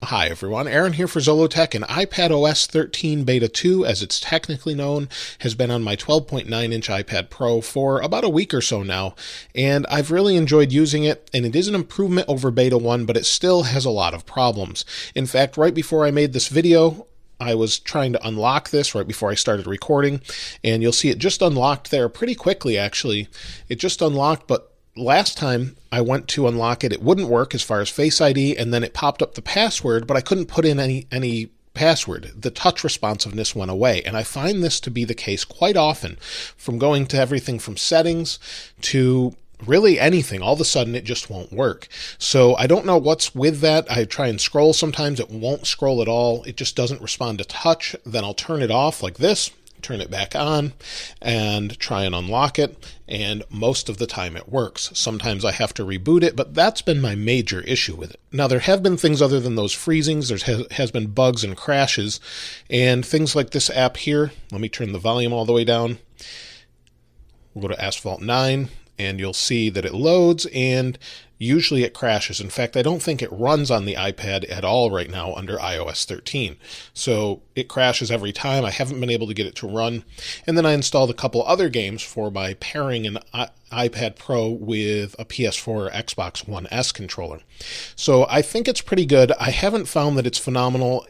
Hi everyone, Aaron here for Zollotech, and iPad OS 13 Beta 2, as it's technically known, has been on my 12.9-inch iPad Pro for about a week or so now, and I've really enjoyed using it, and it is an improvement over Beta 1, but it still has a lot of problems. In fact, right before I made this video, I was trying to unlock this right before I started recording, and you'll see it just unlocked there pretty quickly actually. It just unlocked, but last time I went to unlock it, it wouldn't work as far as Face ID, and then it popped up the password, but I couldn't put in any password. The touch responsiveness went away, and I find this to be the case quite often, from going to everything from settings to really anything. All of a sudden it just won't work. So I don't know what's with that. I try and scroll sometimes, it won't scroll at all. It just doesn't respond to touch. Then I'll turn it off like this, turn it back on, and try and unlock it, and most of the time it works. Sometimes I have to reboot it, but that's been my major issue with it. Now, there have been things other than those freezings. There has been bugs and crashes, and things like this app here. Let me turn the volume all the way down. We'll go to Asphalt 9, and you'll see that it loads, and usually it crashes. In fact, I don't think it runs on the iPad at all right now under iOS 13. So it crashes every time. I haven't been able to get it to run. And then I installed a couple other games for my pairing an iPad Pro with a PS4 or Xbox One S controller. So I think it's pretty good. I haven't found that it's phenomenal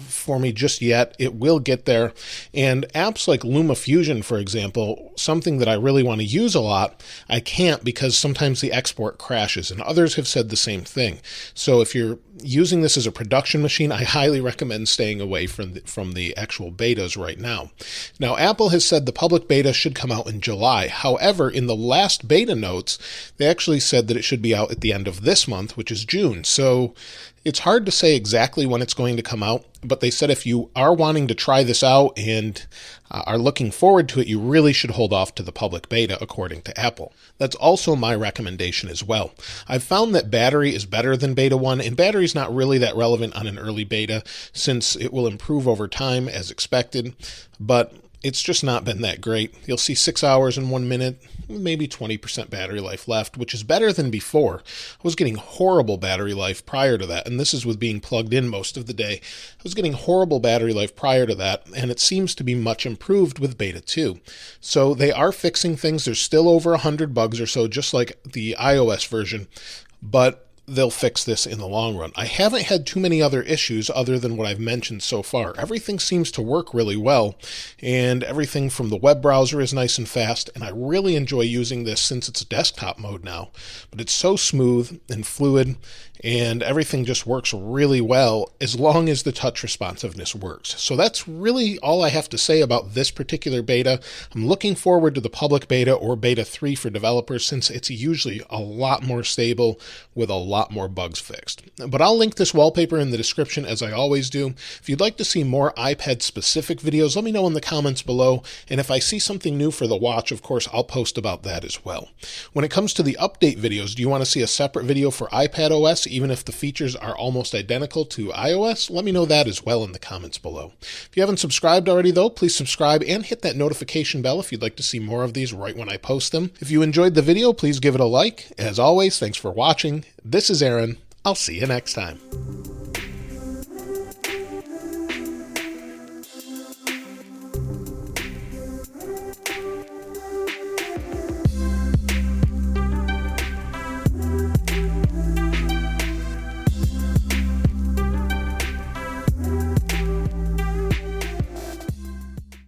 for me just yet. It will get there. And apps like LumaFusion, for example, something that I really want to use a lot, I can't because sometimes the export crashes, and others have said the same thing. So if you're using this as a production machine, I highly recommend staying away from the actual betas right now. Now, Apple has said the public beta should come out in July. However, in the last beta notes, they actually said that it should be out at the end of this month, which is June. So it's hard to say exactly when it's going to come out, but they said if you are wanting to try this out and are looking forward to it, you really should hold off to the public beta, according to Apple. That's also my recommendation as well. I've found that battery is better than Beta 1, and battery is not really that relevant on an early beta since it will improve over time as expected, but it's just not been that great. You'll see 6 hours and 1 minute, maybe 20% battery life left, which is better than before. I was getting horrible battery life prior to that, and this is with being plugged in most of the day. I was getting horrible battery life prior to that, and it seems to be much improved with Beta 2. So they are fixing things. There's still over 100 bugs or so, just like the iOS version, but they'll fix this in the long run. I haven't had too many other issues other than what I've mentioned so far. Everything seems to work really well, and everything from the web browser is nice and fast, and I really enjoy using this since it's desktop mode now. But it's so smooth and fluid, and everything just works really well as long as the touch responsiveness works. So that's really all I have to say about this particular beta. I'm looking forward to the public beta or Beta 3 for developers, since it's usually a lot more stable with a lot more bugs fixed. But I'll link this wallpaper in the description as I always do. If you'd like to see more iPad specific videos, let me know in the comments below, and if I see something new for the watch, of course, I'll post about that as well. When it comes to the update videos, do you want to see a separate video for iPad OS, even if the features are almost identical to iOS? Let me know that as well in the comments below. If you haven't subscribed already though, please subscribe and hit that notification bell if you'd like to see more of these right when I post them. If you enjoyed the video, please give it a like. As always, thanks for watching. This is Aaron. I'll see you next time.